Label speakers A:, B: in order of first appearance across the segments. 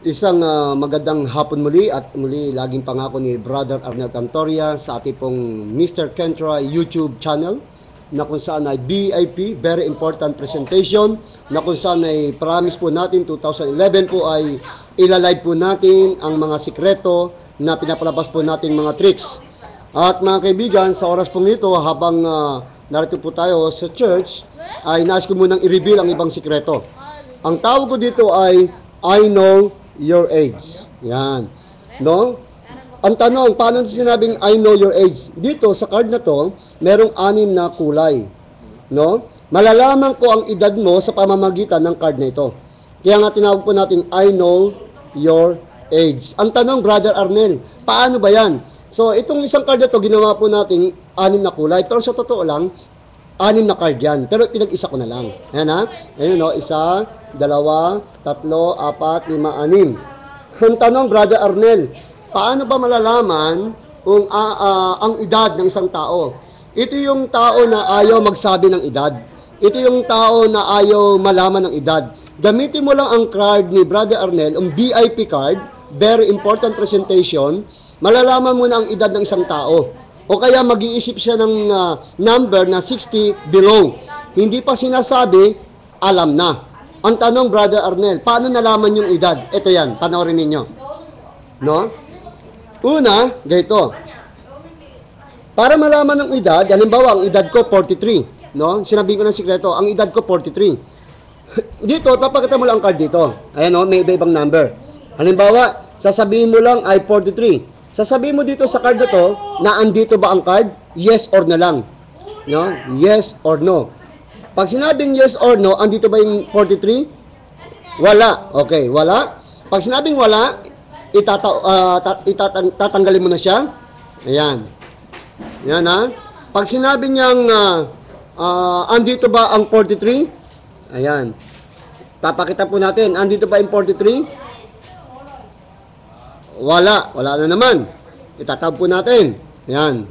A: Isang magandang hapon muli at muli laging pangako ni Brother Arnel Cantoria sa ating pong Mr. Kentra YouTube channel na kung saan ay VIP, very important presentation, na kung saan ay promise po natin 2011 po ay ilalive po natin ang mga sikreto na pinapalabas po natin mga tricks. At mga kaibigan, sa oras pong ito habang narito po tayo sa church ay nais ko munang i-reveal ang ibang sikreto. Ang tawag ko dito ay I know your age. Yan. No? Ang tanong, paano sinabing I know your age? Dito, sa card na to, merong 6 na kulay. No? Malalaman ko ang edad mo sa pamamagitan ng card na ito. Kaya nga tinawag po natin I know your age. Ang tanong, Brother Arnel, paano ba yan? So, itong isang card na to, ginawa po natin 6 na kulay. Pero sa totoo lang, 6 na card yan. Pero pinag-isa ko na lang. Ayan ha? Ayan no, 1, 2, 3, 4, 5, 6. Ang tanong, Brother Arnel, paano ba malalaman kung ang edad ng isang tao? Ito yung tao na ayaw magsabi ng edad. Ito yung tao na ayaw malaman ng edad. Gamitin mo lang ang card ni Brother Arnel, ang VIP card, very important presentation, malalaman mo na ang edad ng isang tao. O kaya mag-iisip siya ng number na 60 below. Hindi pa sinasabi, alam na. Ang tanong, Brother Arnel, paano nalaman yung edad? Ito yan, panoorin ninyo. No? Una, ganito. Para malaman ng edad, halimbawa, ang edad ko 43. No? Sinabi ko ng sikreto, ang edad ko 43. Dito, papakita mo lang ang card dito. Ayan o, may iba-ibang number. Halimbawa, sasabihin mo lang ay 43. Sasabihin mo dito sa card na to, na andito ba ang card? Yes or no lang. No? Yes or no. Pag sinabing yes or no, andito ba yung 43? Wala. Okay, wala. Pag sinabing wala, tatanggalin mo na siya. Ayan. Ayan ha. Pag sinabi niyang andito ba ang 43? Ayan. Papakita po natin, andito ba yung 43? Wala. Wala na naman. Itatawag po natin. Ayan.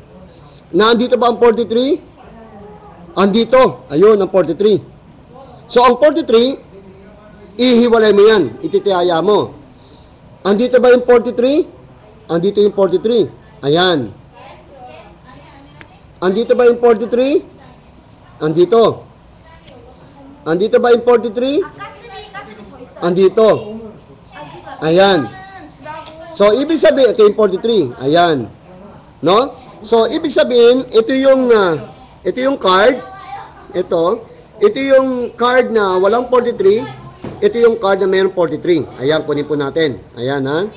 A: Nandito ba ang 43? Andito. Ayun, ang 43. So, ang 43, ihiwalay mo yan. Ititihaya mo. Andito ba yung 43? Andito yung 43. Ayan. Andito ba yung 43? Andito. Andito ba yung 43? Andito. Ayan. So, ibig sabihin, ito yung 43. Ayan. No? So, ibig sabihin, ito yung card. Ito yung card na walang 43. Ito yung card na mayroong 43. Ayan, kunin po natin. Ayan, ha?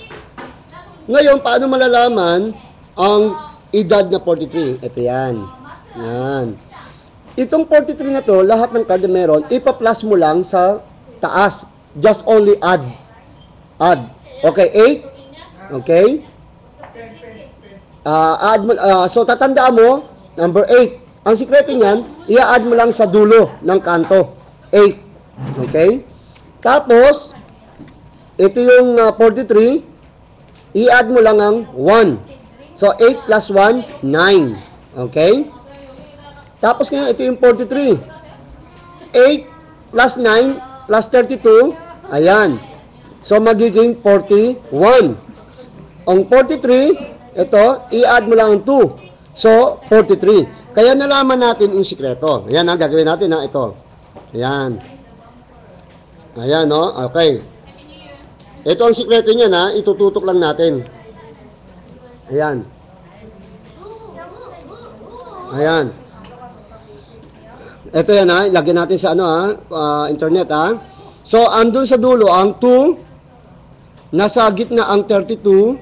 A: Ngayon, paano malalaman ang edad na 43? Ito yan. Yan. Itong 43 na to, lahat ng card na meron, ipa-plus mo lang sa taas. Just only add. Add. Okay, 8. Okay? So, tatandaan mo, number 8. Ang sikreto niyan, i-add mo lang sa dulo ng kanto. 8. Okay? Tapos, ito yung 43, i-add mo lang ang 1. So, 8 plus 1, 9. Okay? Tapos ngayon, ito yung 43. 8 plus 9 plus 32, ayan. So, magiging 41. Ang 43, ito, i-add mo lang ang 2. So, 43. Kaya nalaman natin yung sikreto. Ayan ha, gagawin natin ha, ito. Ayan. Ayan no, okay. Ito ang sikreto niya na, itututok lang natin. Ayan. Ayan. Ito yan ha, lagyan natin sa internet ha. So, andun sa dulo ang 2, nasa gitna ang 32,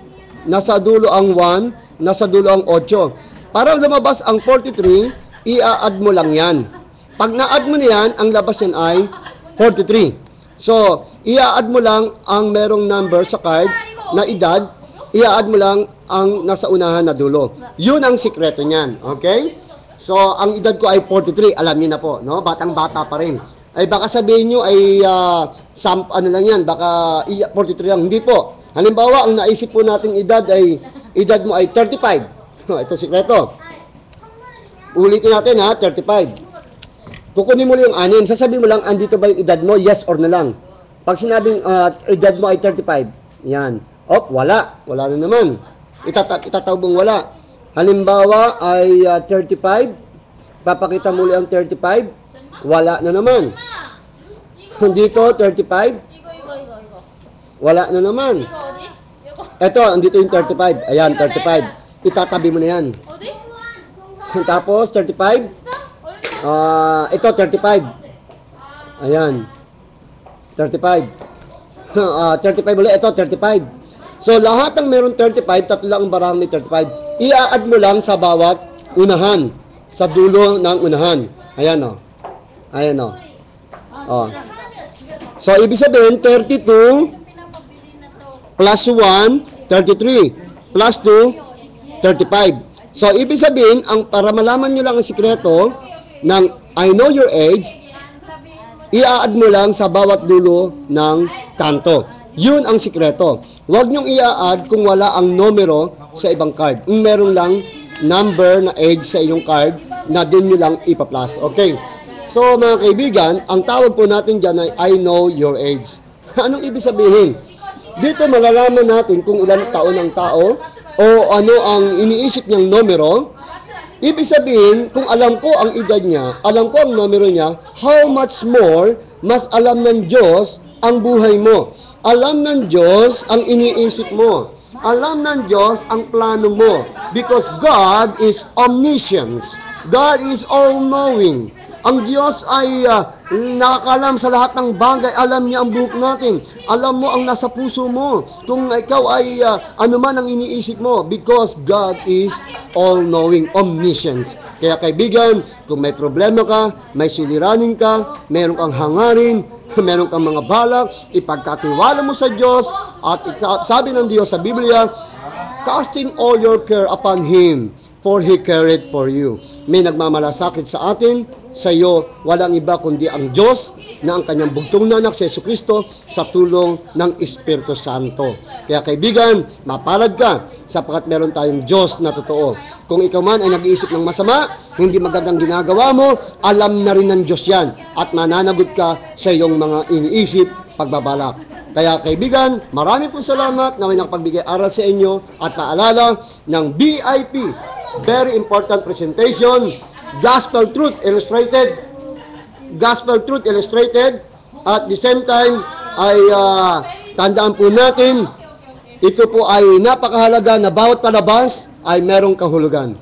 A: nasa dulo ang 1, nasa dulo ang 8. Para lumabas ang 43, i-add mo lang yan. Pag na-add mo niyan, ang labas yan ay 43. So, i-add mo lang ang merong number sa card na edad, i-add mo lang ang nasa unahan na dulo. Yun ang sikreto niyan. Okay? So, ang edad ko ay 43. Alam niyo na po, no? Batang-bata pa rin. Ay baka sabihin niyo ay ano lang yan, baka 43 lang. Hindi po. Halimbawa, ang naisip po nating edad mo ay 35. Ito sikreto. Ulitin natin ha, 35. Kukunin mo lang yung 6. Sasabihin mo lang, andito ba yung edad mo? Yes or no lang. Pag sinabing edad mo ay 35, Yan. Wala. Wala na naman. Itatawag wala. Halimbawa ay 35. Papakita muli ang 35. Wala na naman. Dito, 35. Wala na naman. Ito, andito yung 35. Ayan, 35. Itatabi mo na yan. Tapos, 35. Ito, 35. Ayan. 35. 35 ulit. Ito, 35. So, lahat ng meron 35, tatlo lang ang barang may 35. I-add mo lang sa bawat unahan. Sa dulo ng unahan. Ayan, o. Ayan, o. So, ibig sabihin, 32 plus 1, 33. Plus 2, 35. So, ibig sabihin, para malaman nyo lang ang sikreto ng I know your age, i-add mo lang sa bawat dulo ng kanto. Yun ang sikreto. Huwag nyong i-add kung wala ang numero sa ibang card. Meron lang number na age sa iyong card na dun nyo lang ipa-plus. Okay. So, mga kaibigan, ang tawag po natin dyan ay I know your age. Anong ibig sabihin? Dito malalaman natin kung ilang taon ang tao o ano ang iniisip niyang numero. Ibig sabihin, kung alam ko ang edad niya, alam ko ang numero niya, how much more mas alam ng Diyos ang buhay mo. Alam ng Diyos ang iniisip mo. Alam ng Diyos ang plano mo. Because God is omniscient. God is all-knowing. Ang Diyos ay nakakalam sa lahat ng bagay. Alam niya ang buhok natin. Alam mo ang nasa puso mo. Kung ikaw ay ano man ang iniisip mo. Because God is all-knowing, omniscient. Kaya kaibigan, kung may problema ka, may suliranin ka, meron kang hangarin, meron kang mga balak, ipagkatiwala mo sa Diyos. At sabi ng Diyos sa Biblia, casting all your care upon Him, for He careth for you. May nagmamalasakit sa atin, sa iyo, walang iba kundi ang Diyos na ang kanyang bugtong na anak si Jesucristo sa tulong ng Espiritu Santo. Kaya kaibigan, mapalad ka sapagkat meron tayong Diyos na totoo. Kung ikaw man ay nag-iisip ng masama, hindi magandang ginagawa mo, alam na rin ng Diyos yan at mananagot ka sa iyong mga iniisip, pagbabalak. Kaya kaibigan, marami pong salamat na may nakapagbigay aral sa inyo at paalala ng BIP, very important presentation, Gospel Truth Illustrated. Gospel Truth Illustrated. At the same time, ay tandaan po natin, ito po ay napakahalaga na bawat palabas ay merong kahulugan.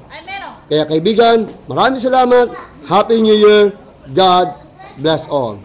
A: Kaya kaibigan, maraming salamat. Happy New Year. God bless all.